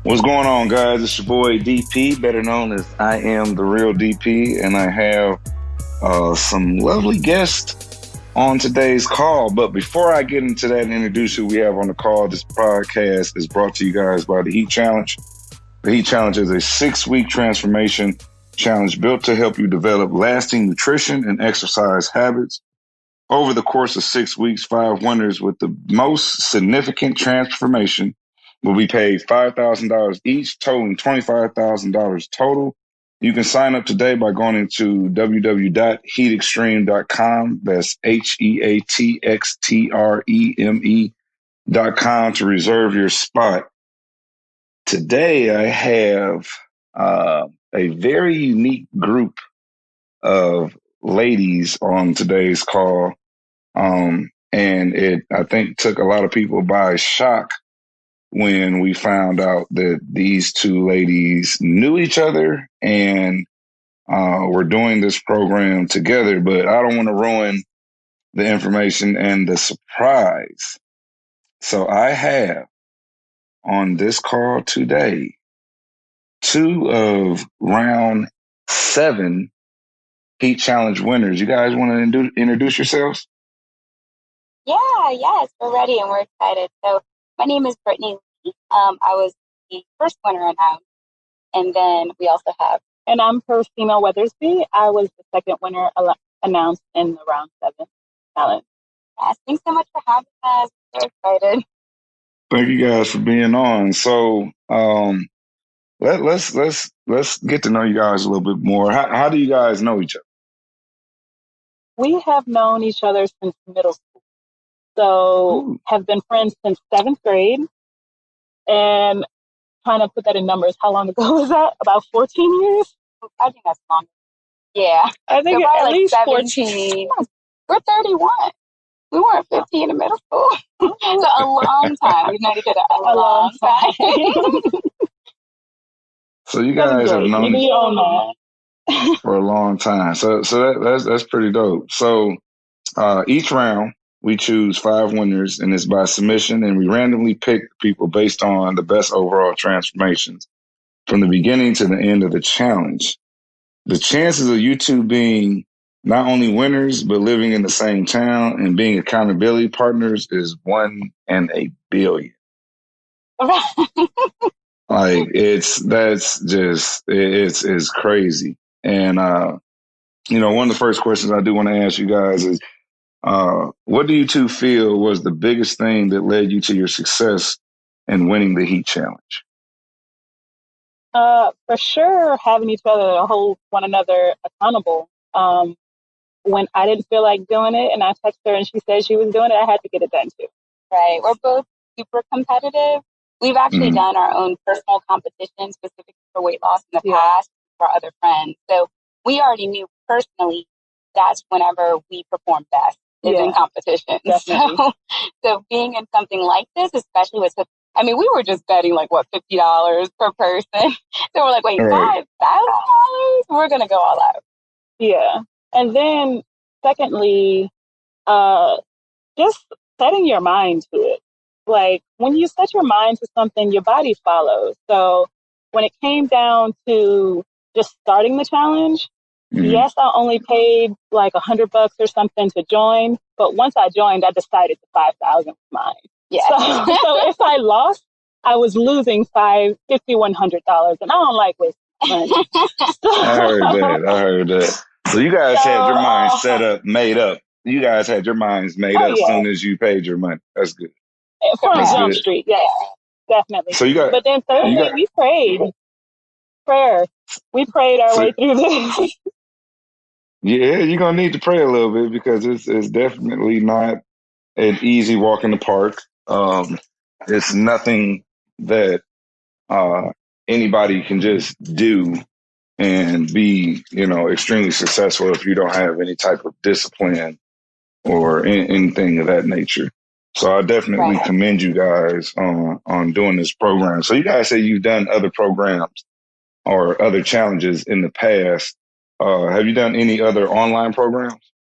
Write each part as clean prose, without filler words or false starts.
What's going on, guys? It's your boy DP, better known as I am the real DP, and I have some lovely guests on today's call. But before I get into that and introduce who we have on the call, this podcast is brought to you guys by the Heat Challenge. The Heat Challenge is a 6-week transformation challenge built to help you develop lasting nutrition and exercise habits. Over the course of 6 weeks, 5 winners with the most significant transformation will be paid $5,000 each, totaling $25,000 total. You can sign up today by going into www.heatextreme.com. That's HEATXTREME.com to reserve your spot. Today, I have a very unique group of ladies on today's call. And it, I think, took a lot of people by shock when we found out that these two ladies knew each other and were doing this program together. But I don't want to ruin the information and the surprise. So I have on this call today 2 of round 7 Heat Challenge winners. You guys want to introduce yourselves? Yes, we're ready and we're excited. So my name is Brittani Lee. I was the first winner announced, and then we also have. And I'm Percina Weathersby. I was the second winner announced in the round 7 challenge. Yes, thanks so much for having us. We're excited. Thank you guys for being on. So let's get to know you guys a little bit more. How do you guys know each other? We have known each other since middle school. So have been friends since 7th grade. And trying to put that in numbers, how long ago was that? About 14 years? I think that's long. Yeah. I think so at least 17. 14. We're 31. We weren't 15 in middle school. So a long time. We've known each other a long time. So you guys have known each other for a long time. So that's pretty dope. So each round, we choose 5 winners, and it's by submission, and we randomly pick people based on the best overall transformations from the beginning to the end of the challenge. The chances of you two being not only winners, but living in the same town and being accountability partners is 1 in a billion. Like it's crazy. And, one of the first questions I do want to ask you guys is, what do you two feel was the biggest thing that led you to your success in winning the Heat Challenge? For sure, having each other to hold one another accountable. When I didn't feel like doing it and I texted her and she said she was doing it, I had to get it done too. Right. We're both super competitive. We've actually done our own personal competitions specifically for weight loss in the past for other friends. So we already knew personally that's whenever we perform best is in competition. So being in something like this, especially with we were just betting $50 per person. So we're like, wait, $5,000? We're gonna go all out. Yeah. And then secondly, just setting your mind to it. Like when you set your mind to something, your body follows. So when it came down to just starting the challenge, yes, I only paid $100 or something to join. But once I joined, I decided the 5,000 was mine. Yeah. So if I lost, I was losing $5,100, and I don't like wasting money. I heard that. So you guys had your minds set up, made up. You guys had your minds made up as soon as you paid your money. That's good. From Jump Street, yes, definitely. So you got. But then thirdly, we prayed. Prayer. We prayed our way through this. Yeah, you're gonna need to pray a little bit because it's definitely not an easy walk in the park. It's nothing that anybody can just do and be, extremely successful if you don't have any type of discipline or anything of that nature. So I definitely commend you guys on doing this program. So you guys say you've done other programs or other challenges in the past. Have you done any other online programs?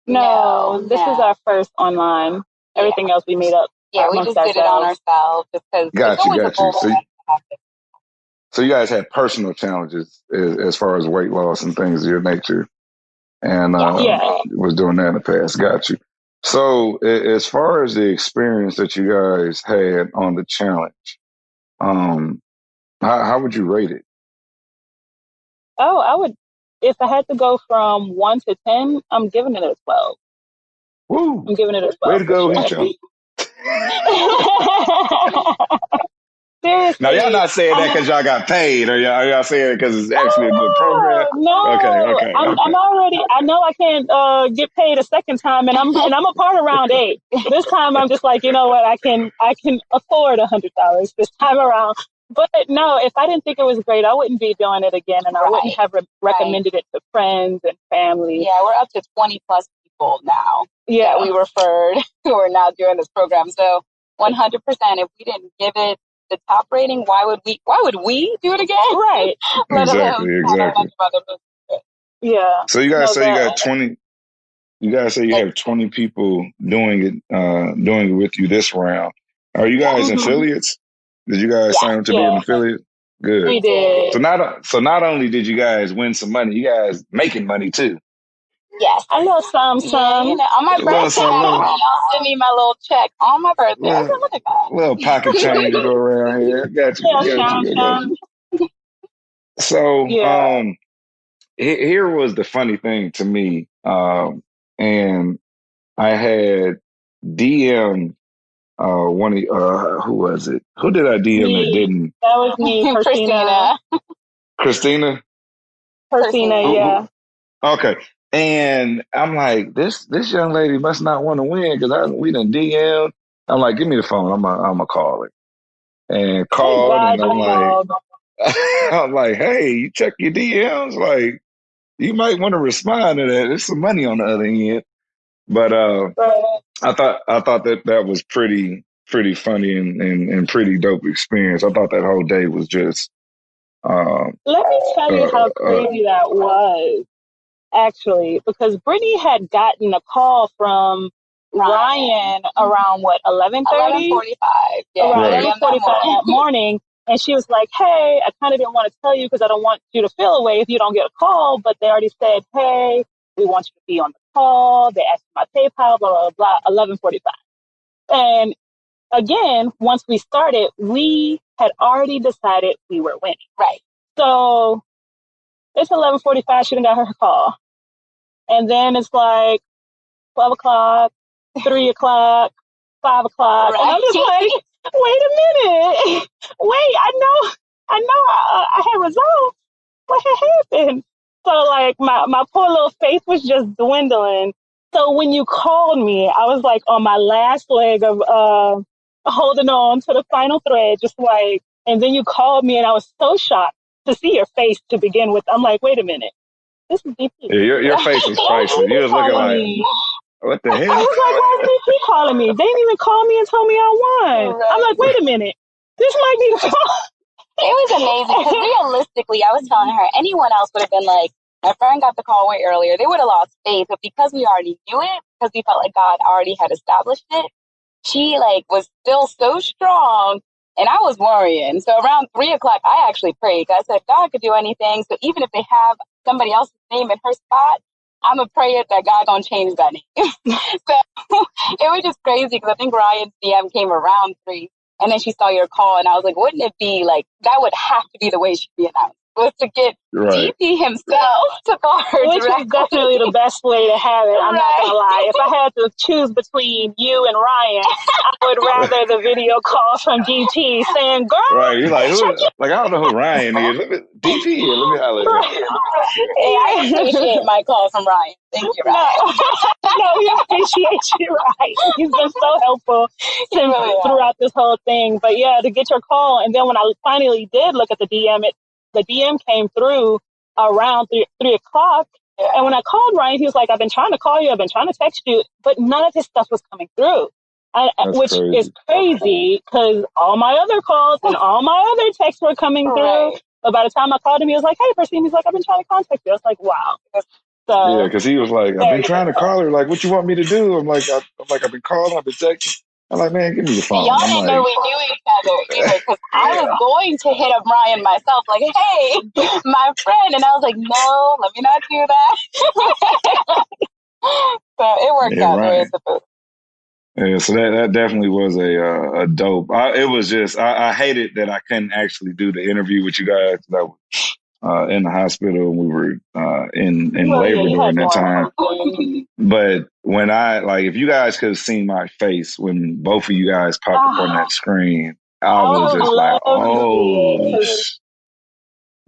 No, this is our first online. Everything else we made up. Yeah, we just did it on ourselves because got you. So you guys had personal challenges as far as weight loss and things of your nature, and was doing that in the past. Got you. So as far as the experience that you guys had on the challenge, how would you rate it? Oh, I would, if I had to go from 1 to 10, I'm giving it a 12. Woo! I'm giving it a 12. Way to go, Hecho. Seriously. Now, y'all not saying that because y'all got paid, or y'all saying it because it's actually a good program? No. Okay. I'm already, I know I can't get paid a second time, and I'm a part of round 8. This time I'm just like, you know what, I can afford $100 this time around. But no, if I didn't think it was great, I wouldn't be doing it again, and I wouldn't have recommended it to friends and family. Yeah, we're up to 20 plus people now that we referred who are now doing this program. So 100%, if we didn't give it the top rating, why would we do it again? Right. Exactly. Yeah. So you guys say you got 20. You guys say you have 20 people doing it with you this round. Are you guys affiliates? Did you guys sign up to be an affiliate? Good. We did. So not only did you guys win some money, you guys making money too. Yes, I know some. You know, on my birthday, y'all send me my little check on my birthday. I said, look at that. Little pocket change to go around here. Got you. So, here was the funny thing to me, and I had DM one of who was it? Who did I DM that didn't? That was me, Christina. Percina, yeah. Okay. And I'm like, this young lady must not want to win because we done DM. I'm like, give me the phone. I'm gonna call her. And called, and I'm like, hey, you check your DMs. Like, you might want to respond to that. There's some money on the other end. But I thought that was pretty funny and pretty dope experience. I thought that whole day was just. Let me tell you how crazy that was. Actually, because Brittany had gotten a call from Ryan around 11:30? 11:45. Yeah. Around 11:45 that morning. And she was like, hey, I kind of didn't want to tell you because I don't want you to feel away if you don't get a call. But they already said, hey, we want you to be on the call. They asked for my PayPal, blah, blah, blah, 11:45. And again, once we started, we had already decided we were winning. Right. So it's 11:45. She didn't got her call. And then it's like 12 o'clock, 3 o'clock, 5 o'clock. Right. And I'm just like, wait a minute. Wait, I know I had results. What had happened? So like my poor little faith was just dwindling. So when you called me, I was like on my last leg of holding on to the final thread, just like, and then you called me and I was so shocked to see your face to begin with. I'm like, wait a minute. This is DP. Yeah, your face was priceless. You was looking like, what the hell? I was like, why is DP calling me? They didn't even call me and tell me I won. Right. I'm like, wait a minute. This might be the call. It was amazing because realistically, I was telling her, anyone else would have been like, my friend got the call way earlier. They would have lost faith, but because we already knew it, because we felt like God already had established it, she like was still so strong. And I was worrying. So around 3 o'clock, I actually prayed. I said, God could do anything. So even if they have somebody else's name in her spot, I'm going to pray it that God going to change that name. So it was just crazy because I think Ryan's DM came around 3. And then she saw your call. And I was like, wouldn't it be like, that would have to be the way she'd be announced. Was to get DP himself to call her Which directly. was definitely the best way to have it. I'm not going to lie. If I had to choose between you and Ryan, I would rather the video call from DP saying, girl. Right. You're like, I don't know who Ryan is. Look at DP here. Let me holler at him. Hey, I appreciate my call from Ryan. Thank you, Ryan. No, we appreciate you, Ryan. He's been so helpful throughout this whole thing. But yeah, to get your call. And then when I finally did look at the DM, the DM came through around 3 o'clock. Yeah. And when I called Ryan, he was like, I've been trying to call you. I've been trying to text you. But none of his stuff was coming through, which is crazy because all my other calls and all my other texts were coming through. Right. But by the time I called him, he was like, hey, Percina. He's like, I've been trying to contact you. I was like, wow. So, yeah, because he was like, I've been trying to call her. Like, what you want me to do? I'm like, I've been calling. I've been texting. I'm like, man, give me the phone. Y'all I'm didn't like, know we knew each other either, because I was going to hit up Ryan myself, like, hey, my friend. And I was like, no, let me not do that. So it worked out the way it's supposed to. Yeah, so that definitely was a dope. It was just I hated that I couldn't actually do the interview with you guys. That was in the hospital. We were in labor during that time. But when if you guys could have seen my face when both of you guys popped up on that screen, I was just like, oh,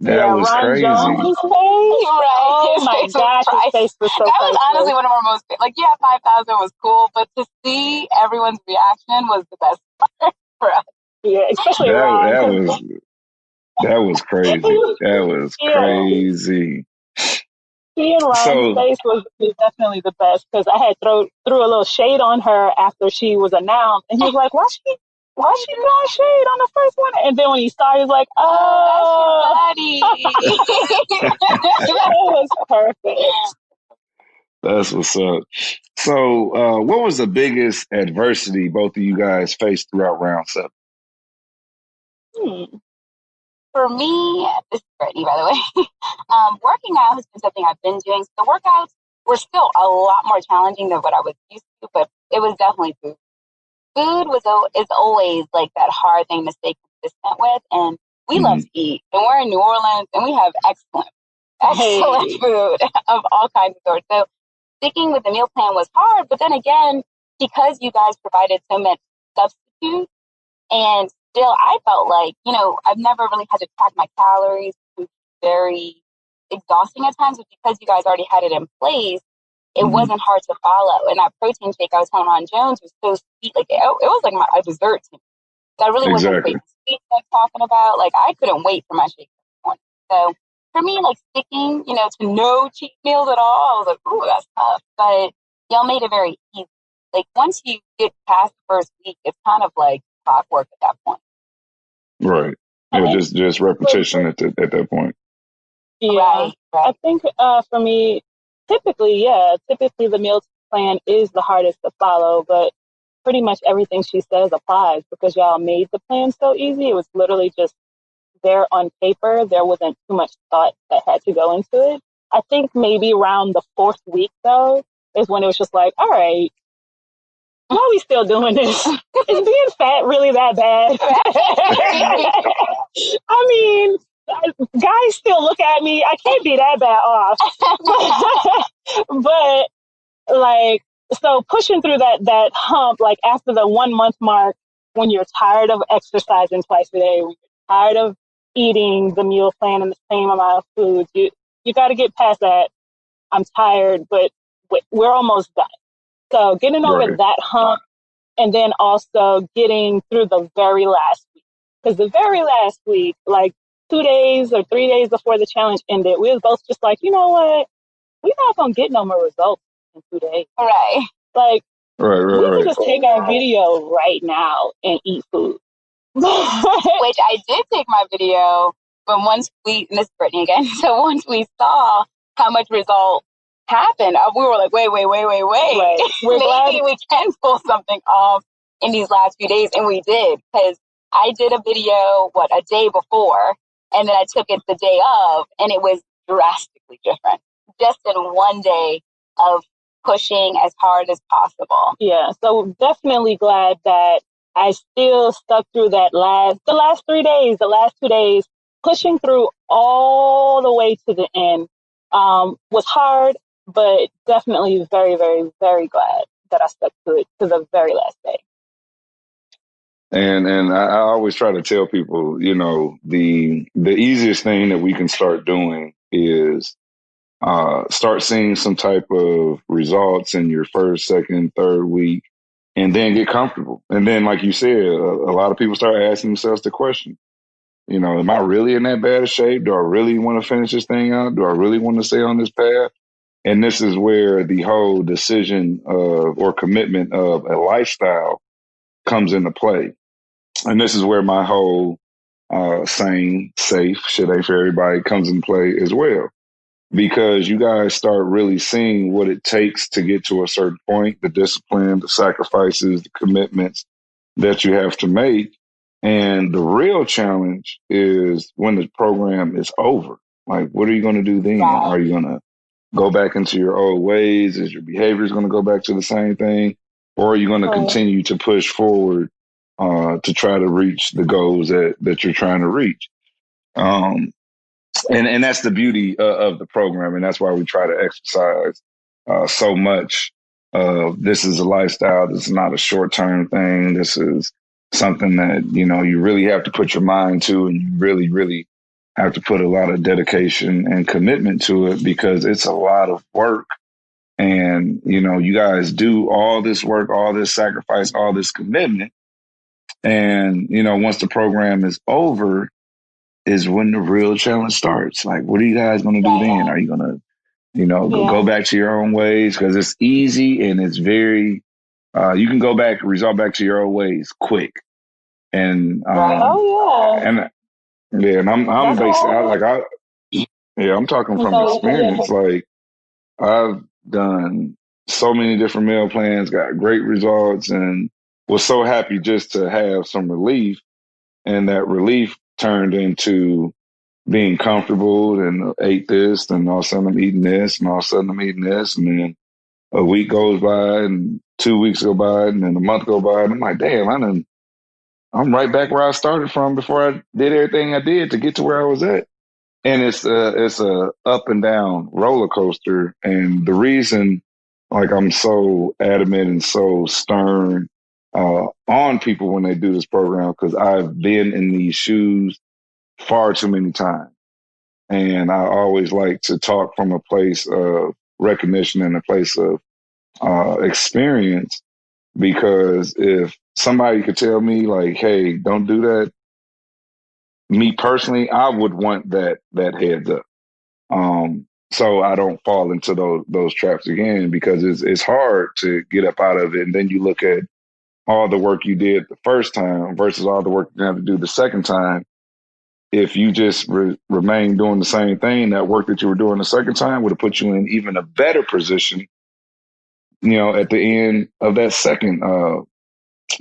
that was Ron crazy. Jones' face. Right. Oh my gosh, his face was so That priceless. was honestly one of our most, like, yeah, 5,000 was cool, but to see everyone's reaction was the best part for us. Yeah, especially Ron. That was crazy. That was crazy. He and Ron's face was definitely the best, because I had threw a little shade on her after she was announced, and he was like, why she throwing shade on the first one? And then when he saw, he was like, oh, that's that was perfect. That's what's up. So, what was the biggest adversity both of you guys faced throughout round 7? For me, this is Brittany, by the way. Working out has been something I've been doing. So the workouts were still a lot more challenging than what I was used to, but it was definitely food. Food is always like that hard thing to stay consistent with, and we love to eat. And we're in New Orleans, and we have excellent food of all kinds of sorts. So sticking with the meal plan was hard, but then again, because you guys provided so much substitutes, and still I felt like, I've never really had to track my calories. It was very exhausting at times, but because you guys already had it in place, it wasn't hard to follow. And that protein shake I was telling Ron Jones was so sweet. Like, it was like a dessert to me. So I really wasn't craving sweets like talking about. Like, I couldn't wait for my shake this morning. So for me, like, sticking, to no cheat meals at all, I was like, ooh, that's tough. But y'all made it very easy. Like, once you get past the first week, it's kind of like clockwork at that point. Right. Yeah, just repetition at that point. Yeah. Right. I think for me, typically the meal plan is the hardest to follow, but pretty much everything she says applies, because y'all made the plan so easy. It was literally just there on paper. There wasn't too much thought that had to go into it. I think maybe around the 4th week, though, is when it was just like, all right, why are we still doing this? Is being fat really that bad? I mean, guys still look at me. I can't be that bad off. But like, so pushing through that hump, like after the 1 month mark, when you're tired of exercising twice a day, when you're tired of eating the meal plan and the same amount of food, you got to get past that. I'm tired, but we're almost done. So getting over that hump, and then also getting through the very last week. Because the very last week, like 2 days or 3 days before the challenge ended, we was both just like, you know what? We're not going to get no more results in 2 days. Right. Like, we can just take our video right now and eat food. Which I did take my video, but once and this is Brittany again, so once we saw how much result happened, we were like, wait. Right. Maybe we can pull something off in these last few days. And we did, because I did a video, a day before, and then I took it the day of, and it was drastically different. Just in one day of pushing as hard as possible. Yeah, so definitely glad that I still stuck through the last 3 days, the last 2 days, pushing through all the way to the end. Was hard, but definitely very, very, very glad that I stuck to it to the very last day. And I always try to tell people, the easiest thing that we can start doing is start seeing some type of results in your first, second, third week, and then get comfortable. And then, like you said, a lot of people start asking themselves the question, am I really in that bad of shape? Do I really want to finish this thing out? Do I really want to stay on this path? And this is where the whole decision of or commitment of a lifestyle comes into play. And this is where my whole sane, safe, shit ain't for everybody comes into play as well. because you guys start really seeing what it takes to get to a certain point, the discipline, the sacrifices, the commitments that you have to make. And the real challenge is when the program is over. Like, what are you going to do then? Are you going to go back into your old ways? Is your behavior going to go back to the same thing? Or are you going to continue to push forward to try to reach the goals that you're trying to reach? And that's the beauty of the program, and that's why we try to exercise so much. This is a lifestyle. This is not a short term thing. This is something that you really have to put your mind to, and you really, really have to put a lot of dedication and commitment to it because it's a lot of work. And you guys do all this work, all this sacrifice, all this commitment, and once the program is over is when the real challenge starts. Like, what are you guys going to do then? Are you going to, go back to your own ways? Because it's easy and it's very, you can resort back to your own ways quick. And, and I'm basically, I'm talking from experience. Like, I've done so many different meal plans, got great results, and was so happy just to have some relief. And that relief turned into being comfortable and ate this, and all of a sudden I'm eating this, and all of a sudden I'm eating this, and then a week goes by, and 2 weeks go by, and then a month go by, and I'm like, damn, I'm right back where I started from before I did everything I did to get to where I was at. And it's a up and down roller coaster. And the reason, like, I'm so adamant and so stern on people when they do this program, because I've been in these shoes far too many times. And I always like to talk from a place of recognition and a place of experience, because if somebody could tell me like, hey, don't do that, me personally, I would want that heads up. So I don't fall into those traps again, because it's hard to get up out of it. And then you look at all the work you did the first time versus all the work you have to do the second time. If you just remain doing the same thing, that work that you were doing the second time would have put you in even a better position, at the end of that second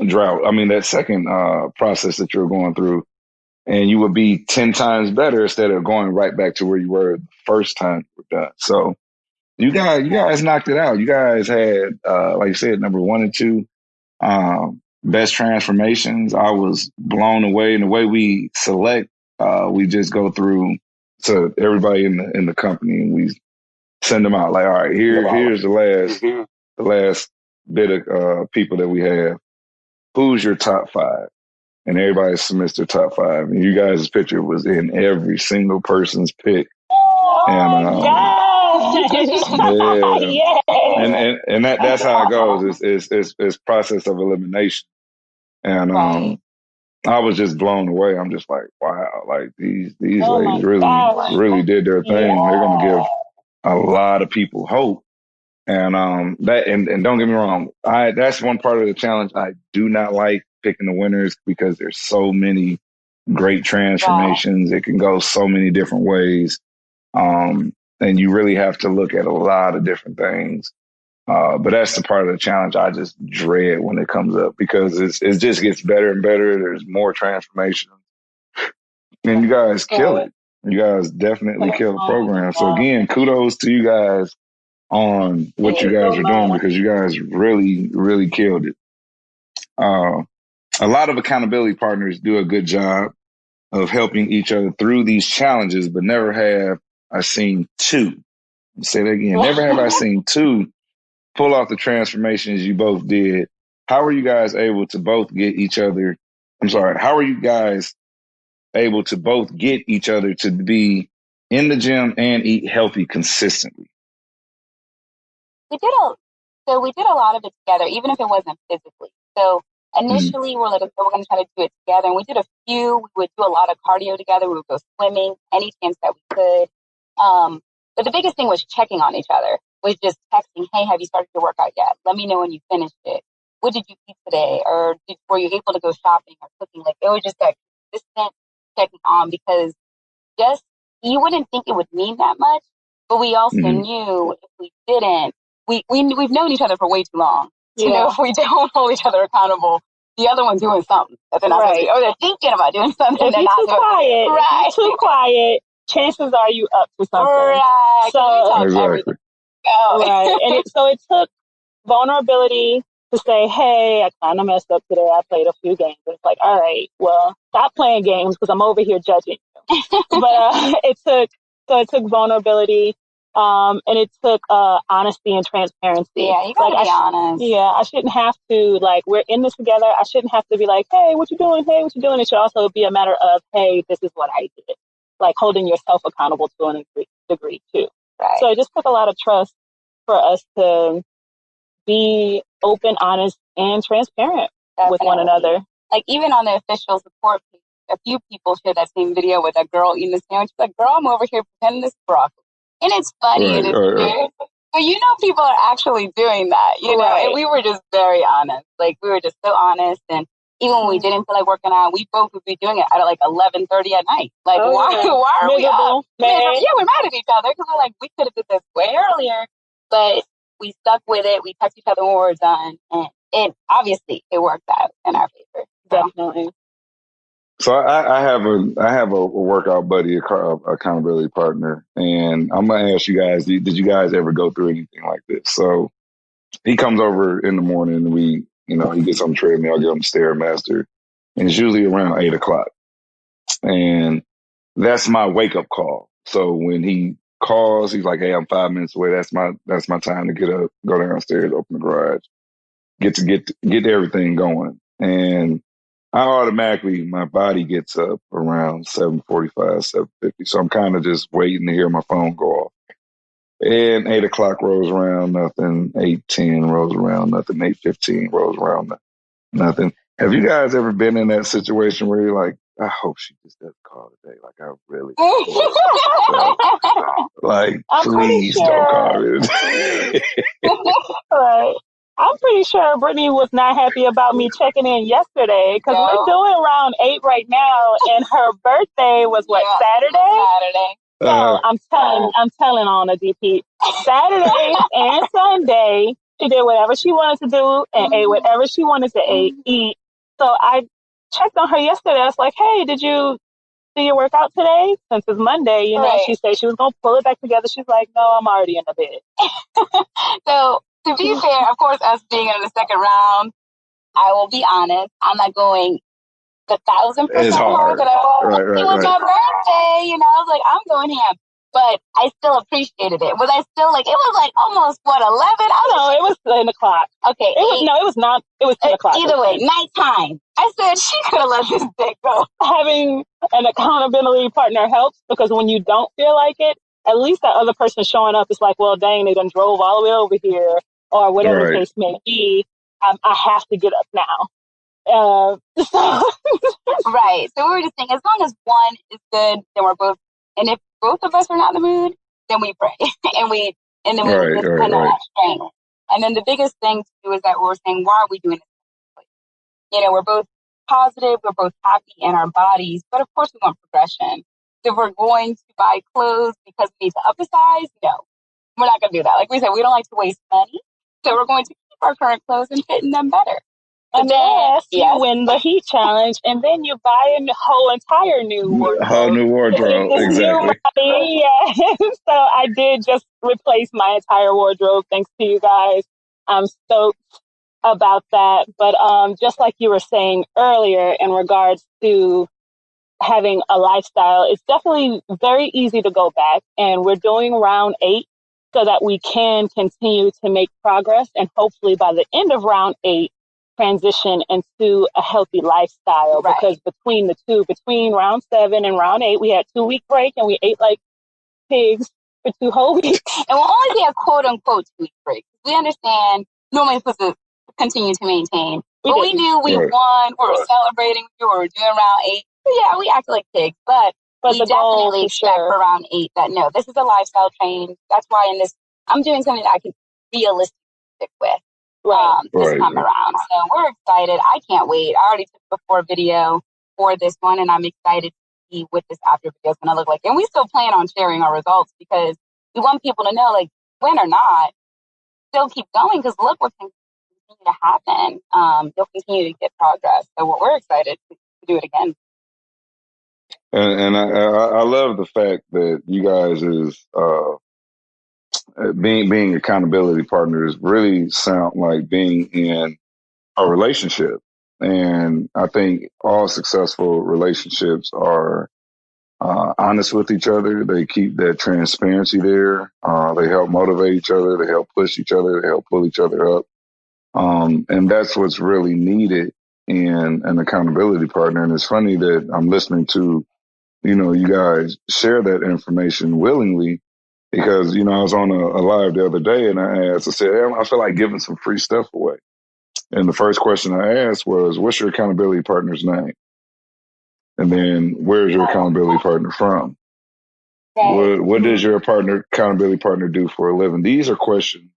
drought. I mean, that second process that you're going through, and you would be 10 times better instead of going right back to where you were the first time you were done. So you guys knocked it out. You guys had, like you said, number 1 and 2, best transformations. I was blown away. And the way we select, we just go through to everybody in the company, and we send them out like, all right, here's the last bit of people that we have. Who's your top 5? And everybody submits their top 5. And you guys' picture was in every single person's pick. And and that's how it goes. It's process of elimination. And I was just blown away. I'm just like, wow, like these ladies really did their thing. They're gonna give a lot of people hope. And and don't get me wrong, that's one part of the challenge I do not like, picking the winners, because there's so many great transformations. It can go so many different ways. And you really have to look at a lot of different things. But that's the part of the challenge I just dread when it comes up, because it just gets better and better. There's more transformation, and you guys kill it. You guys definitely kill the program. So again, kudos to you guys on what you guys are doing, because you guys really, really killed it. A lot of accountability partners do a good job of helping each other through these challenges, but never have I seen 2. Say that again. Never have I seen 2 pull off the transformations you both did. How are you guys able to both get each other? How are you guys able to both get each other to be in the gym and eat healthy consistently? We did a lot of it together, even if it wasn't physically. So initially we're like, okay, we're going to try to do it together. And we did a few. We would do a lot of cardio together. We would go swimming any chance that we could. But the biggest thing was checking on each other, was just texting, hey, have you started your workout yet? Let me know when you finished it. What did you eat today? Or were you able to go shopping or cooking? Like, it was just that consistent checking on, because you wouldn't think it would mean that much, But we also knew if we didn't, we've known each other for way too long to know if we don't hold each other accountable, the other one's doing something that they're not supposed to do, or they're thinking about doing something if they're not supposed to do. Right. If you're too quiet, chances are you up to something. Right. So we talk everything. Right. And so it took vulnerability to say, hey, I kind of messed up today. I played a few games. It's like, all right, well, stop playing games because I'm over here judging you. But it took vulnerability. And it took honesty and transparency. Yeah, you gotta be honest. Yeah, I shouldn't have to, like, we're in this together. I shouldn't have to be like, hey, what you doing? Hey, what you doing? It should also be a matter of, hey, this is what I did. Like holding yourself accountable to an degree too. Right. So it just took a lot of trust for us to be open, honest, and transparent with one another. Like even on the official support page, a few people shared that same video with a girl eating the sandwich. She's like, girl, I'm over here pretending this is broccoli. And it's funny and it's weird. But you know people are actually doing that, you know, and we were just very honest. Like we were just so honest, and even when we didn't feel like working out, we both would be doing it at like 11:30 at night. Like why are we up? Yeah, we're mad at each other because we're like, we could have did this way earlier, but we stuck with it. We text each other when we were done, and it obviously it worked out in our favor. Definitely. So I have a workout buddy, a accountability partner, and I'm gonna ask you guys: did you guys ever go through anything like this? So he comes over in the morning, and he gets on the treadmill, I get on the Stairmaster, and it's usually around 8:00, and that's my wake up call. So when he calls, he's like, "Hey, I'm 5 minutes away. That's my time to get up, go downstairs, open the garage, get everything going." And I automatically, my body gets up around 7:45, 7:50. So I'm kind of just waiting to hear my phone go off. And 8:00 rolls around, nothing. 8:10 rolls around, nothing. 8:15 rolls around, nothing. Have you guys ever been in that situation where you're like, I hope she just doesn't call today. Like I really, like please don't call me. Right. I'm pretty sure Brittany was not happy about me checking in yesterday because we're doing round 8 right now, and her birthday was Saturday. So I'm telling on a DP. Saturday and Sunday, she did whatever she wanted to do and ate whatever she wanted to eat. So I checked on her yesterday. I was like, hey, did you do your workout today? Since it's Monday, you know, she said she was going to pull it back together. She's like, no, I'm already in the bed. So to be fair, of course, us being in the second round, I will be honest, I'm not going 1,000% hard. But it was my birthday, you know, I was like, I'm going ham. But I still appreciated it. Was I still like, it was like almost, 11? No, it was 10 o'clock. Okay. It was not. It was 10 o'clock. Either way, nighttime. I said she could have let this day go. Having an accountability partner helps because when you don't feel like it, at least that other person showing up is like, well, dang, they done drove all the way over here or whatever the case may be. I have to get up now. Right. So we were just saying, as long as one is good, then we're both. And if both of us are not in the mood, then we pray and then we just kind of strength. And then the biggest thing too is that we're saying, why are we doing this? You know, we're both positive, we're both happy in our bodies, but of course we want progression. If we're going to buy clothes because we need to up a size, no, we're not going to do that. Like we said, we don't like to waste money, so we're going to keep our current clothes and fit in them better. Unless you win the heat challenge, and then you buy a whole entire new wardrobe. Whole new wardrobe, exactly. So I did just replace my entire wardrobe, thanks to you guys. I'm stoked about that. But just like you were saying earlier, in regards to having a lifestyle, it's definitely very easy to go back, and we're doing round 8 so that we can continue to make progress, and hopefully by the end of round 8, transition into a healthy lifestyle. Because between round 7 and round 8, we had 2-week break and we ate like pigs for 2 whole weeks. And we'll only be a quote unquote 2-week break. We understand nobody's supposed to continue to maintain. But we knew we won, we were celebrating, we were doing round 8. Yeah, we acted like pigs, but we definitely expect for round 8 that no, this is a lifestyle change. That's why I'm doing something that I can realistically stick with. This time around. So we're excited. I can't wait. I already took before video for this one, and I'm excited to see what this after video is going to look like. And we still plan on sharing our results because we want people to know, like, win or not, still keep going, because look what can continue to happen. You'll continue to get progress. So we're excited to do it again. And I love the fact that you guys is being accountability partners really sound like being in a relationship. And I think all successful relationships are honest with each other. They keep that transparency there. They help motivate each other. They help push each other. They help pull each other up. And that's what's really needed in an accountability partner. And it's funny that I'm listening to, you guys share that information willingly, because, I was on a live the other day and I said, hey, I feel like giving some free stuff away. And the first question I asked was, what's your accountability partner's name? And then, where's your accountability partner from? What does your accountability partner do for a living? These are questions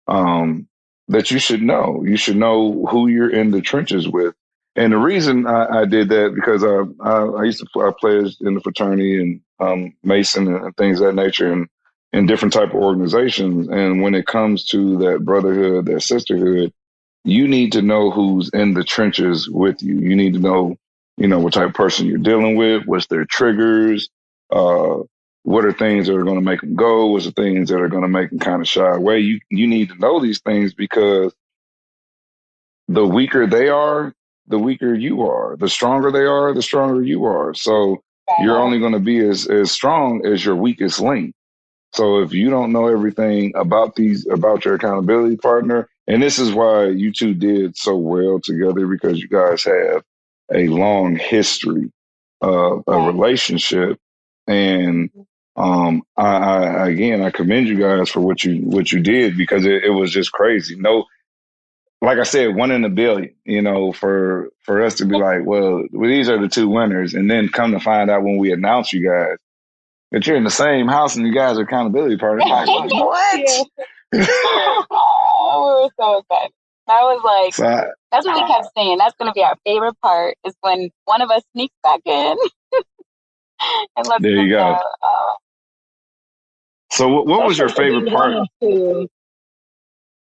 that you should know. You should know who you're in the trenches with. And the reason I did that, because I used to play in the fraternity and Mason and things of that nature, and in different type of organizations. And when it comes to that brotherhood, that sisterhood, you need to know who's in the trenches with you. You need to know, what type of person you're dealing with, what's their triggers, what are things that are going to make them go, what's the things that are going to make them kind of shy away. You need to know these things, because the weaker they are, the weaker you are. The stronger they are, the stronger you are. So you're only going to be as strong as your weakest link. So if you don't know everything about your accountability partner, and this is why you two did so well together, because you guys have a long history of a relationship. And I commend you guys for what you did, because it was just crazy. No, like I said, 1 in a billion, for us to be like, well, these are the two winners. And then come to find out when we announce you guys that you're in the same house and you guys are accountability partners. Like, what? We were so excited. That was like, that's what we kept saying. That's going to be our favorite part, is when one of us sneaks back in. And there you go. So what was your favorite part?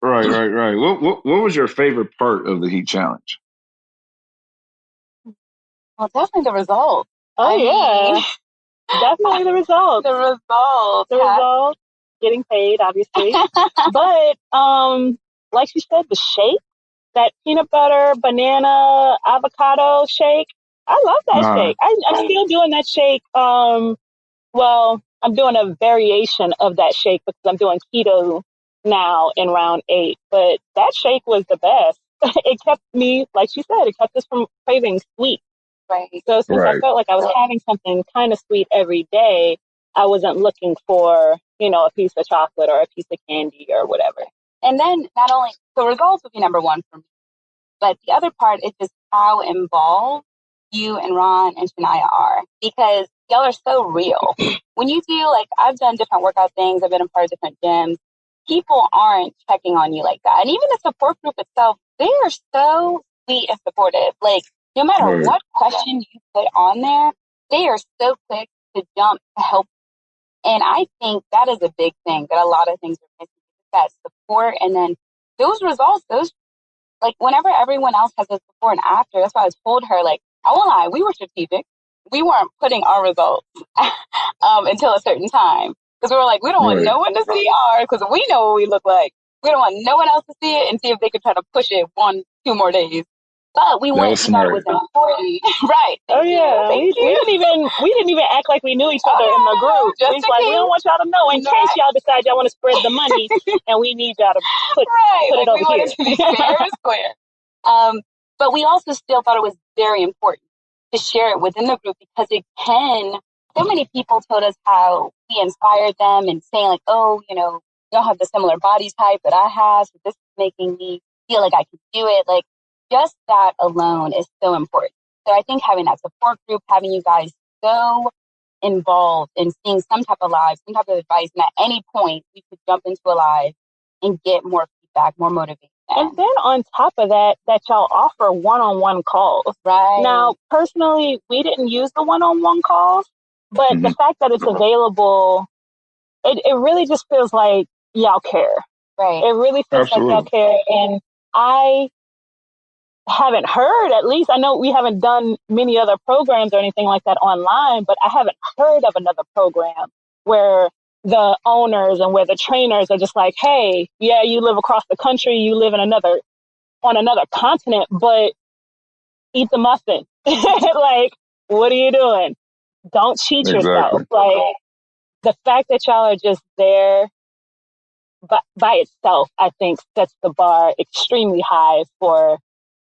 Right. What was your favorite part of the Heat Challenge? Well, definitely the result. Definitely the result. The result. Getting paid, obviously. But like you said, the shake, that peanut butter, banana, avocado shake. I love that shake. I'm still doing that shake. Well, I'm doing a variation of that shake because I'm doing keto now in round 8. But that shake was the best. It kept me, like she said, it kept us from craving sweet. Right. So since I felt like I was having something kind of sweet every day, I wasn't looking for, a piece of chocolate or a piece of candy or whatever. And then not only, the results would be number 1 for me, but the other part is just how involved you and Ron and Shania are, because y'all are so real. When you do, like, I've done different workout things, I've been a part of different gyms, people aren't checking on you like that. And even the support group itself, they are so sweet and supportive. Like, no matter what question you put on there, they are so quick to jump to help. And I think that is a big thing that a lot of things are missing, that support. And then those results, like, whenever everyone else has a before and after, that's why I told her, like, I won't lie, we were strategic. We weren't putting our results until a certain time. Because we were like, we don't want no one to see ours, because we know what we look like. We don't want no one else to see it and see if they could try to push it 1-2 more days. But we thought it was important. Right. Oh yeah. We didn't even act like we knew each other in the group. Just we like, we don't want y'all to know in case y'all decide y'all want to spread the money and we need y'all to put it over here. To be fair and square. But we also still thought it was very important to share it within the group, because so many people told us how we inspired them and saying, like, oh, you don't have the similar body type that I have, so this is making me feel like I could do it. Like, just that alone is so important. So I think having that support group, having you guys so involved in seeing some type of live, some type of advice, and at any point we could jump into a live and get more feedback, more motivation. And then on top of that y'all offer one-on-one calls. Right. Now, personally, we didn't use the one-on-one calls, but the fact that it's available it really just feels like y'all care. Right. It really feels Absolutely. like y'all care. And I haven't heard, at least I know we haven't done many other programs or anything like that online, but I haven't heard of another program where the owners and where the trainers are just like, hey, yeah, you live across the country, you live on another continent, but eat the muffin. Like, what are you doing? Don't cheat yourself. Exactly. Like, the fact that y'all are just there by itself, I think sets the bar extremely high for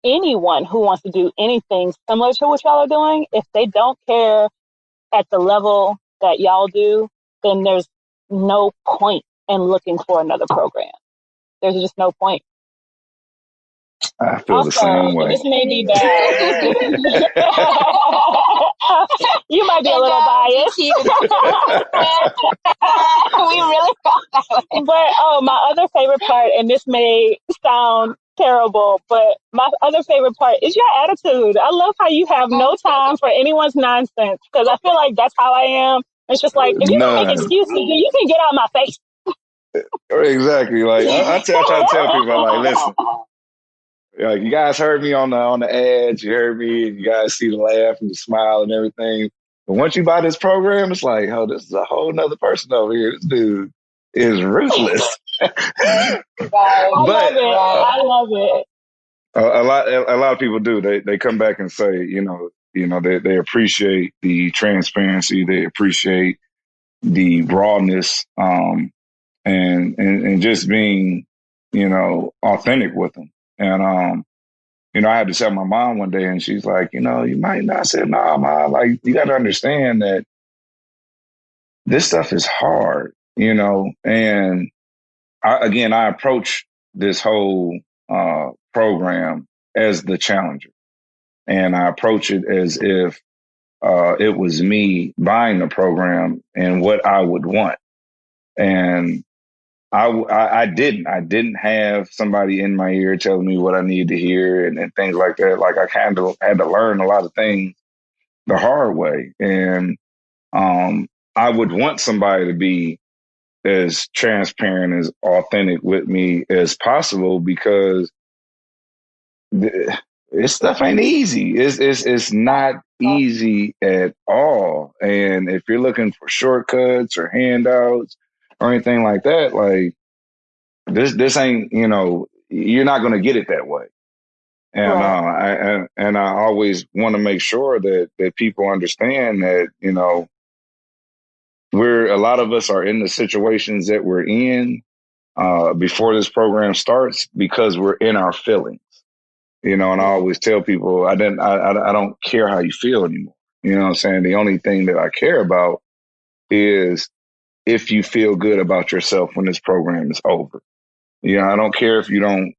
anyone who wants to do anything similar to what y'all are doing. If they don't care at the level that y'all do, then there's no point in looking for another program. There's just no point. I feel the Also, same and way. this may be bad. You might be a little biased. We really felt that way. But my other favorite part, and this may sound terrible, but my other favorite part is your attitude. I love how you have no time for anyone's nonsense, because I feel like that's how I am. It's just like, if you're gonna make None. excuses, then you can get out of my face. Exactly. Like I try to tell people, I'm like, listen, like, you guys heard me on the edge. You heard me. You guys see the laugh and the smile and everything. But once you buy this program, it's like, oh, this is a whole nother person over here. This dude is ruthless. I love it. A lot of people do. They come back and say, they appreciate the transparency. They appreciate the rawness, and just being, authentic with them. And I had to tell my mom one day, and she's like, you might not. I said, nah, Mom, like, you got to understand that this stuff is hard, and I approach this whole program as the challenger, and I approach it as if it was me buying the program and what I would want. And I didn't have somebody in my ear telling me what I needed to hear and things like that. Like, I kind of had to learn a lot of things the hard way. And I would want somebody to be as transparent, as authentic with me as possible, because this stuff ain't easy. It's not easy at all. And if you're looking for shortcuts or handouts or anything like that, like, this ain't, you're not going to get it that way. And I always want to make sure that people understand that, a lot of us are in the situations that we're in before this program starts because we're in our feelings. And I always tell people, I don't care how you feel anymore. You know what I'm saying? The only thing that I care about is if you feel good about yourself when this program is over. I don't care if you don't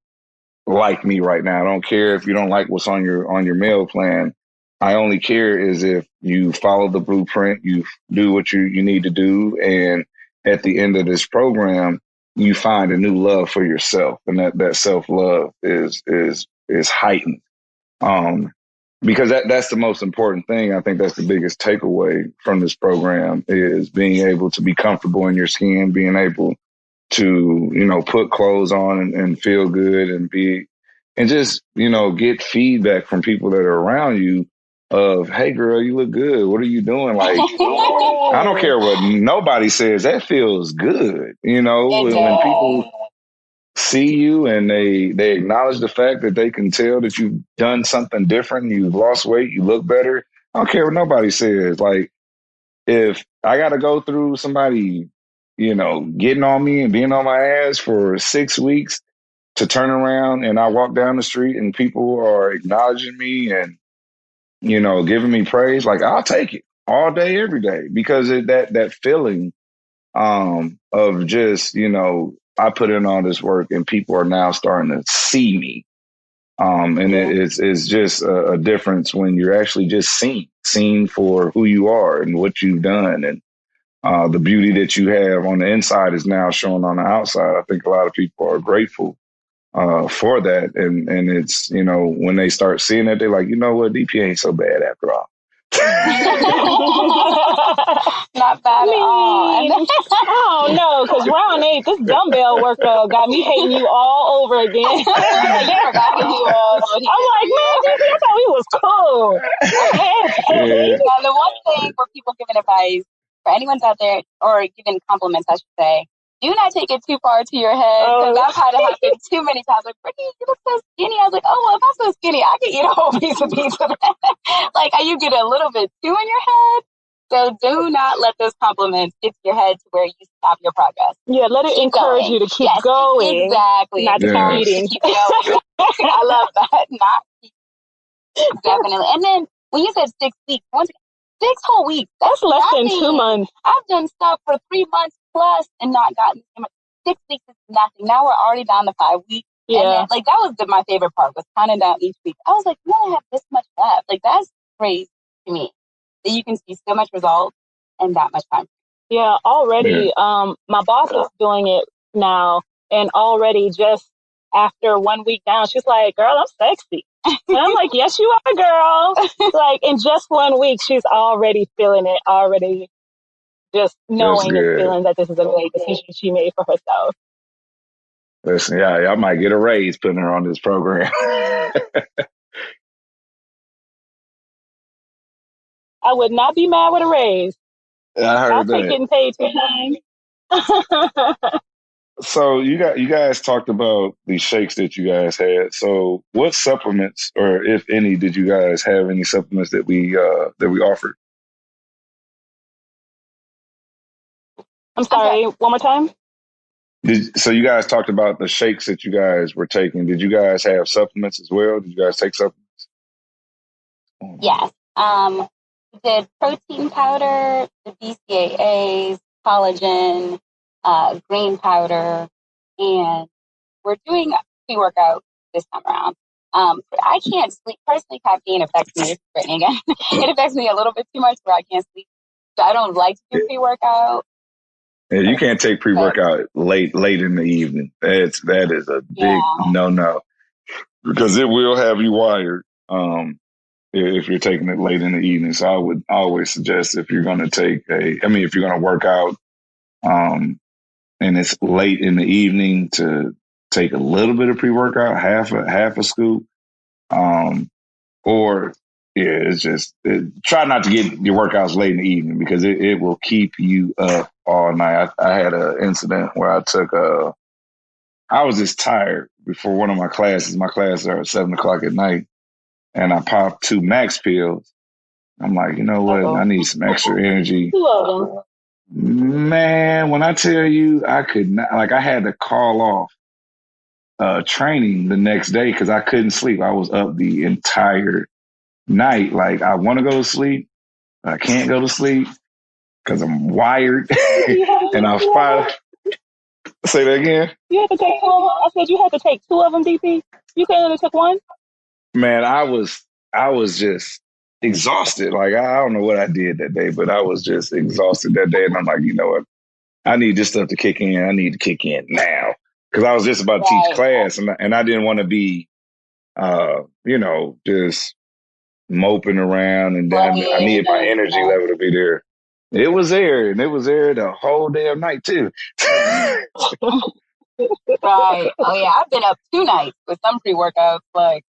like me right now. I don't care if you don't like what's on your meal plan. I only care is if you follow the blueprint, you do what you need to do, and at the end of this program, you find a new love for yourself, and that self love is heightened. Because that's the most important thing. I think that's the biggest takeaway from this program is being able to be comfortable in your skin, being able to, put clothes on and feel good and just, get feedback from people that are around you of, hey, girl, you look good. What are you doing? Like, I don't care what nobody says. That feels good. When people see you and they acknowledge the fact that they can tell that you've done something different, you've lost weight, you look better. I don't care what nobody says. Like, if I got to go through somebody, getting on me and being on my ass for 6 weeks to turn around and I walk down the street and people are acknowledging me and, giving me praise, like, I'll take it all day, every day, because that feeling of just, I put in all this work and people are now starting to see me. And it's just a difference when you're actually just seen for who you are and what you've done. And the beauty that you have on the inside is now shown on the outside. I think a lot of people are grateful for that. And it's, when they start seeing it, they're like, you know what, DP ain't so bad after all. Not bad at all. Oh no, because round 8, this dumbbell workout got me hating you all over again. You forgot who he was. I'm like, man, DP, I thought we was cool. Yeah. Now, the one thing for people giving advice, for anyone out there, or giving compliments, I should say, do not take it too far to your head, because I've had it happen too many times. Like, Brittany, you look so skinny. I was like, oh, well, if I'm so skinny, I can eat a whole piece of pizza. Like, you get a little bit too in your head. So do not let those compliments get to your head to where you stop your progress. Yeah, let it encourage you to keep going. Exactly. Not competing. Keep going. I love that. Definitely. And then when you said 6 weeks, 6 whole weeks, that's less than 2 months. I've done stuff for 3 months plus and not gotten 6 weeks is nothing. Now we're already down to 5 weeks. Yeah. And then, like, that was my favorite part, was counting down each week. I was like, you only have this much left. Like, that's crazy to me that you can see so much results in that much time. Yeah, already. My boss is doing it now, and already just after 1 week down, she's like, girl, I'm sexy. And I'm like, yes, you are, girl. Like, in just 1 week, she's already feeling it, already just knowing and feeling that this is a great decision she made for herself. Listen, yeah, I might get a raise putting her on this program. I would not be mad with a raise. I heard I'll take getting paid 2 times. So you guys talked about the shakes that you guys had. So what supplements, or if any, did you guys have any supplements that we offered? I'm sorry, one more time? So you guys talked about the shakes that you guys were taking. Did you guys have supplements as well? Did you guys take supplements? Yes. We did protein powder, the BCAAs, collagen, green powder, and we're doing pre-workout this time around. I can't sleep. Personally, caffeine affects me, Brittany, again. It affects me a little bit too much where I can't sleep. So I don't like to do pre-workout. Yeah, you can't take pre-workout late in the evening. That is a big no, because it will have you wired if you're taking it late in the evening. So I would always suggest, if you're going to if you're going to work out and it's late in the evening, to take a little bit of pre-workout, half a scoop, try not to get your workouts late in the evening, because it will keep you up all night. I had an incident where I was just tired before one of my classes. My classes are at 7:00 at night, and I popped 2 Max pills. I'm like, you know what? I need some extra energy. 2 of them. Man, when I tell you, I could not, I had to call off training the next day because I couldn't sleep. I was up the entire night. Like, I want to go to sleep, but I can't go to sleep because I'm wired. And I was say that again. You had to take 2 of them. I said you had to take 2 of them, DP. You couldn't only took 1. Man, I was just exhausted. Like, I don't know what I did that day, but I was just exhausted that day. And I'm like, you know what? I need this stuff to kick in. I need to kick in now, because I was just about to teach class, and I didn't want to be, just moping around. And I needed my energy level to be there. It was there, and it was there the whole damn night too. Right. Oh yeah, I've been up 2 nights with some pre-workouts. Like,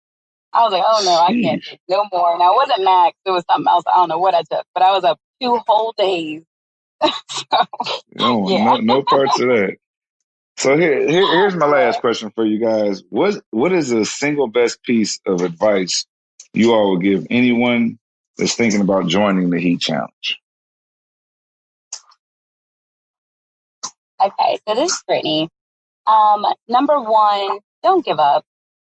I was like, oh no, I can't take no more. Now, it wasn't Max. It was something else. I don't know what I took, but I was up 2 whole days. No parts of that. So here's my last question for you guys. What is the single best piece of advice you all would give anyone that's thinking about joining the Heat Challenge? Okay, so this is Brittany. Number 1, don't give up.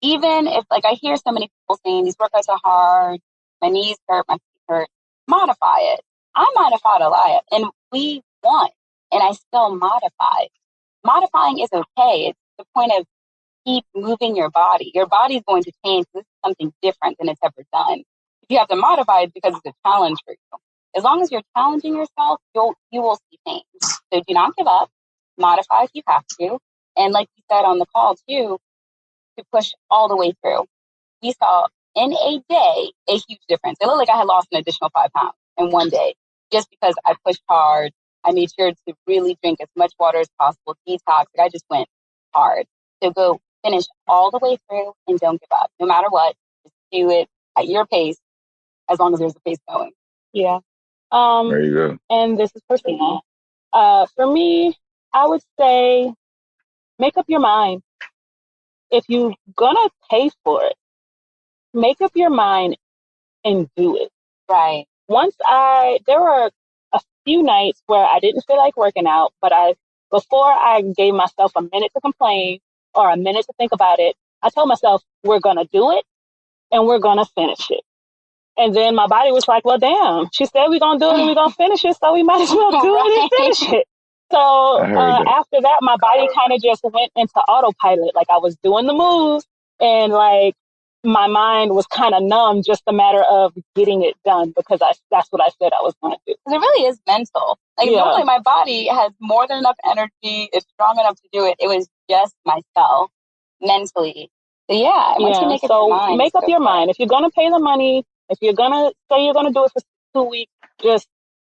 Even if, like, I hear so many people saying these workouts are hard, my knees hurt, my feet hurt, modify it. I modified a lot, and we won, and I still modified. Modifying is okay. It's the point of keep moving your body. Your body's going to change. This is something different than it's ever done. If you have to modify it, because it's a challenge for you. As long as you're challenging yourself, you will see change. So do not give up. Modify if you have to. And like you said on the call too, to push all the way through. We saw in a day, a huge difference. It looked like I had lost an additional 5 pounds in one day just because I pushed hard. I made sure to really drink as much water as possible, detox. I just went hard. So go finish all the way through and don't give up. No matter what, just do it at your pace as long as there's a pace going. Yeah. There you go. And this is Percina. For me, I would say make up your mind. If you're gonna pay for it, make up your mind and do it. Right. There were a few nights where I didn't feel like working out, but before I gave myself a minute to complain or a minute to think about it, I told myself, we're gonna do it and we're gonna finish it. And then my body was like, well, damn, she said we're going to do it and we're going to finish it, so we might as well do it and finish it. So after that, my body kind of just went into autopilot. Like I was doing the moves and like my mind was kind of numb, just a matter of getting it done because that's what I said I was going to do. Because it really is mental. Like normally my body has more than enough energy. It's strong enough to do it. It was just myself mentally. So once you make up your mind. Make up your mind. If you're going to pay the money, if you're going to say you're going to do it for 2 weeks, just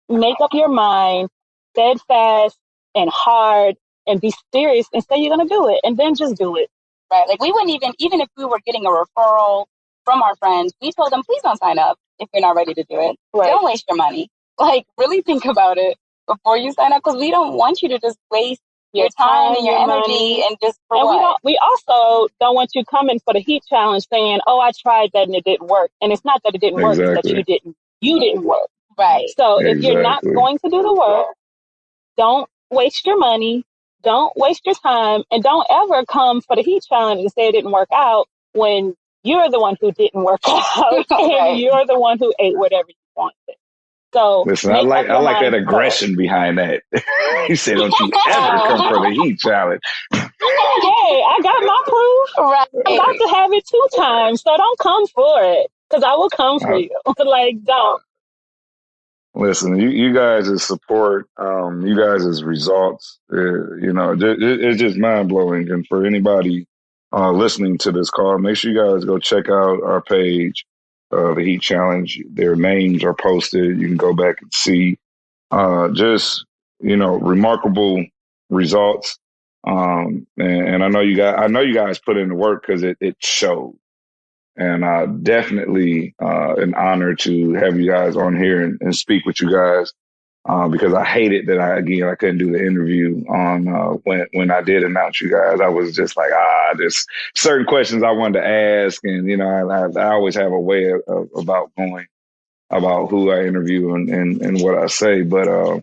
make up your mind, steadfast and hard, and be serious and say you're going to do it, and then just do it. Right. Like we wouldn't even if we were getting a referral from our friends, we told them, please don't sign up if you're not ready to do it. Right. Don't waste your money. Like really think about it before you sign up because we don't want you to just waste your time and your energy and just for what? We also don't want you coming for the heat challenge saying, oh, I tried that and it didn't work. And it's not that it didn't work, it's that you didn't work. Right. So if you're not going to do the work, don't waste your money, don't waste your time, and don't ever come for the heat challenge and say it didn't work out when you're the one who didn't work out and you're the one who ate whatever you wanted. So listen, I like that aggression behind that. He said, "Don't you ever come for the heat challenge." Hey, I got my proof. Right. I'm about to have it 2 times, so don't come for it because I will come for you. Like, don't. Listen, you guys' support, you guys' results, it's just mind blowing. And for anybody listening to this call, make sure you guys go check out our page. The Heat Challenge. Their names are posted. You can go back and see remarkable results. And I know you guys put in the work because it showed. And definitely an honor to have you guys on here and speak with you guys because I hated that I couldn't do the interview on when I did announce you guys. I was just like, there's certain questions I wanted to ask, and I always have a way about going about who I interview and what I say. But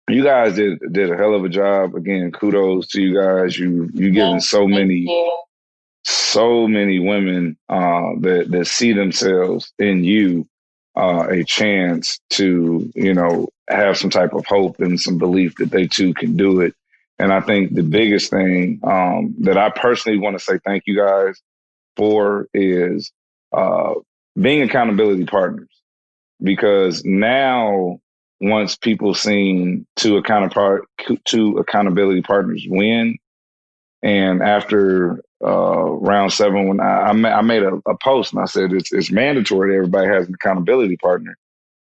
you guys did a hell of a job. Again, kudos to you guys. You given so many women that see themselves in you a chance to, have some type of hope and some belief that they too can do it. And I think the biggest thing that I personally want to say thank you guys for is being accountability partners. Because now, once people seen two accountability partners win, and after round 7, when I made a post and I said it's mandatory that everybody has an accountability partner.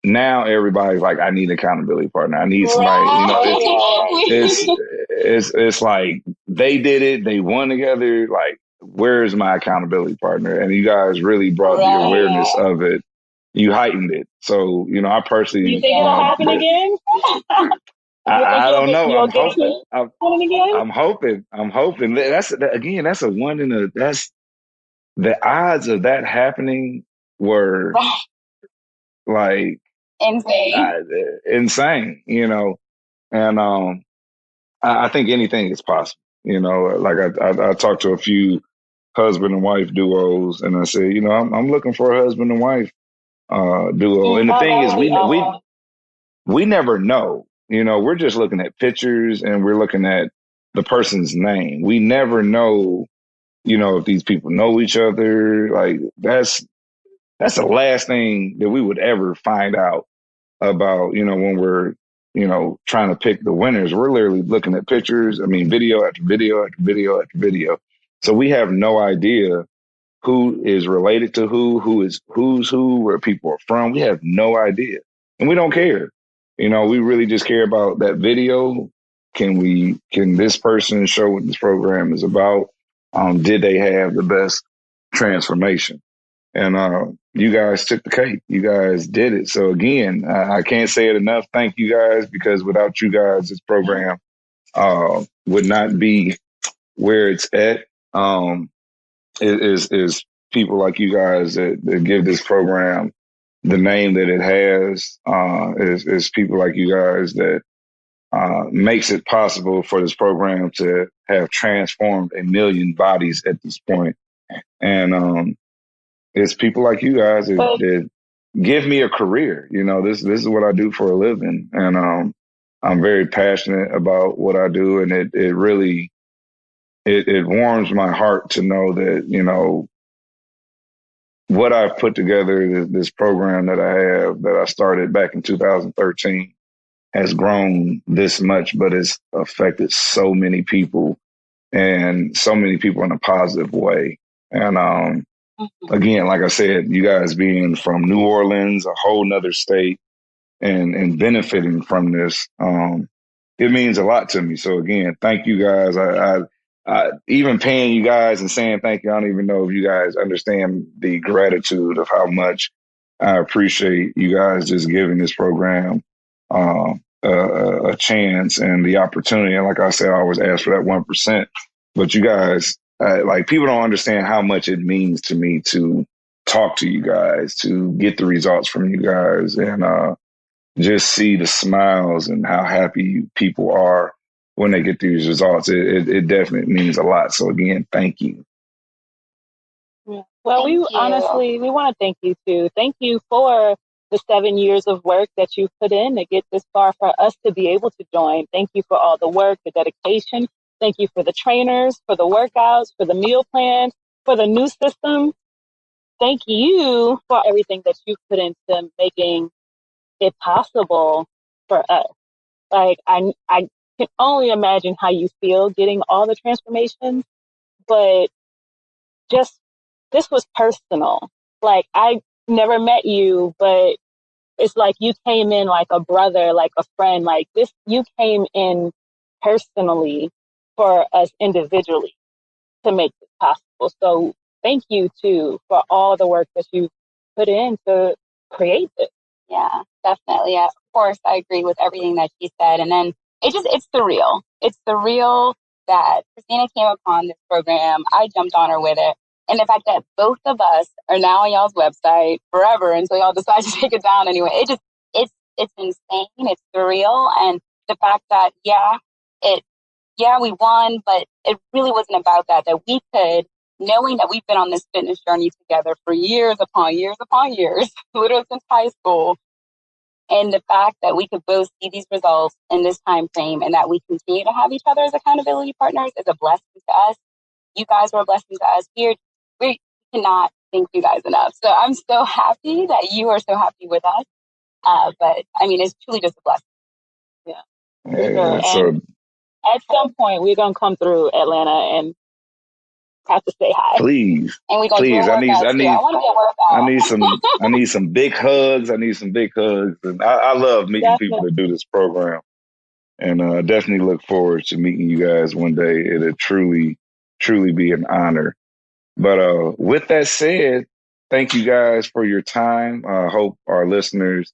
Now everybody's like, I need an accountability partner. I need somebody. It's like they did it. They won together. Like, where's my accountability partner? And you guys really brought the awareness of it. You heightened it. So, I personally. You think it'll happen again? I don't know. I'm hoping. That's a one in a. That's the odds of that happening were like insane. And I think anything is possible. Like I talked to a few husband and wife duos, and I said, I'm looking for a husband and wife duo. And the thing is, we never know. We're just looking at pictures and we're looking at the person's name. We never know, if these people know each other. Like that's the last thing that we would ever find out about, when we're, trying to pick the winners. We're literally looking at pictures. I mean, video after video after video after video. So we have no idea who is related to who is who's who, where people are from. We have no idea. And we don't care. We really just care about that video. Can this person show what this program is about? Did they have the best transformation? And you guys took the cake. You guys did it. So again, I can't say it enough. Thank you guys, because without you guys, this program would not be where it's at. It is people like you guys that give this program the name that it has. Is people like you guys that makes it possible for this program to have transformed 1 million bodies at this point. And it's people like you guys that give me a career. This is what I do for a living, and I'm very passionate about what I do, and it really it warms my heart to know that what I've put together, this program that I started back in 2013, has grown this much, but it's affected so many people, and so many people in a positive way. And again, like I said, you guys being from New Orleans, a whole nother state, and benefiting from this, it means a lot to me. So again, thank you guys. I even paying you guys and saying thank you, I don't even know if you guys understand the gratitude of how much I appreciate you guys just giving this program a chance and the opportunity. And like I said, I always ask for that 1%. But you guys, people don't understand how much it means to me to talk to you guys, to get the results from you guys, and just see the smiles and how happy people are when they get these results. It definitely means a lot. So again, thank you. Yeah. Well, we want to thank you too. Thank you for the 7 years of work that you put in to get this far for us to be able to join. Thank you for all the work, the dedication. Thank you for the trainers, for the workouts, for the meal plans, for the new system. Thank you for everything that you put into making it possible for us. Like, I can only imagine how you feel getting all the transformations, but just, this was personal. Like, I never met you, but it's like you came in like a brother, like a friend, like this, you came in personally for us individually to make this possible. So thank you too for all the work that you put in to create this. Yeah, definitely. Of course, I agree with everything that she said. And then it's surreal. It's surreal that Christina came upon this program. I jumped on her with it. And the fact that both of us are now on y'all's website forever until y'all decide to take it down anyway. It's insane. It's surreal. And the fact that, we won, but it really wasn't about that we could, knowing that we've been on this fitness journey together for years upon years upon years, literally since high school. And the fact that we could both see these results in this time frame and that we continue to have each other as accountability partners is a blessing to us. You guys were a blessing to us here. We cannot thank you guys enough. So I'm so happy that you are so happy with us. But I mean, it's truly just a blessing. Yeah. Sure. And at some point, we're going to come through Atlanta and have to say hi. Please. And we're going to do a workout. I need some big hugs. And I love meeting people that do this program. And definitely look forward to meeting you guys one day. It'll truly, truly be an honor. But with that said, thank you guys for your time. I hope our listeners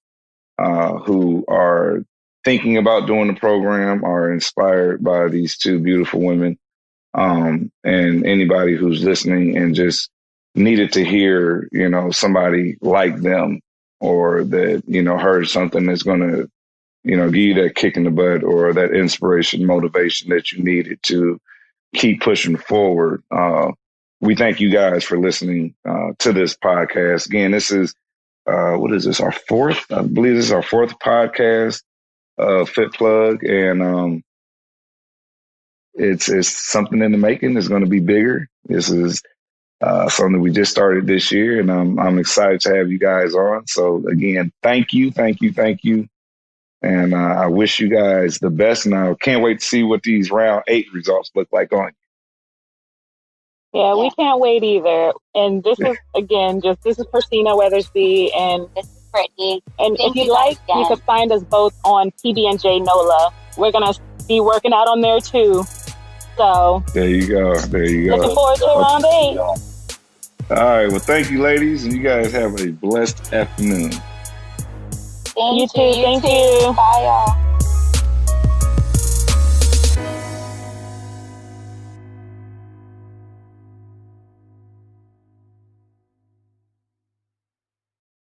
who are thinking about doing the program are inspired by these two beautiful women. And anybody who's listening and just needed to hear, somebody like them, or that, heard something that's going to, give you that kick in the butt or that inspiration, motivation that you needed to keep pushing forward. We thank you guys for listening to this podcast. Again, this is, what is this, our fourth? I believe this is our fourth podcast, Fit Plug. And it's something in the making. It's going to be bigger. This is something we just started this year, and I'm excited to have you guys on. So again, thank you. And I wish you guys the best. And I can't wait to see what these round 8 results look like on you. Yeah, we can't wait either. And this is, again, this is Percina Weathersby. And this is Brittany. And if you'd like, you could find us both on PB&J NOLA. We're going to be working out on there too. So there you go. There you go. Looking forward to round 8. All right. Well, thank you, ladies. And you guys have a blessed afternoon. Thank you. Thank you. Bye, y'all.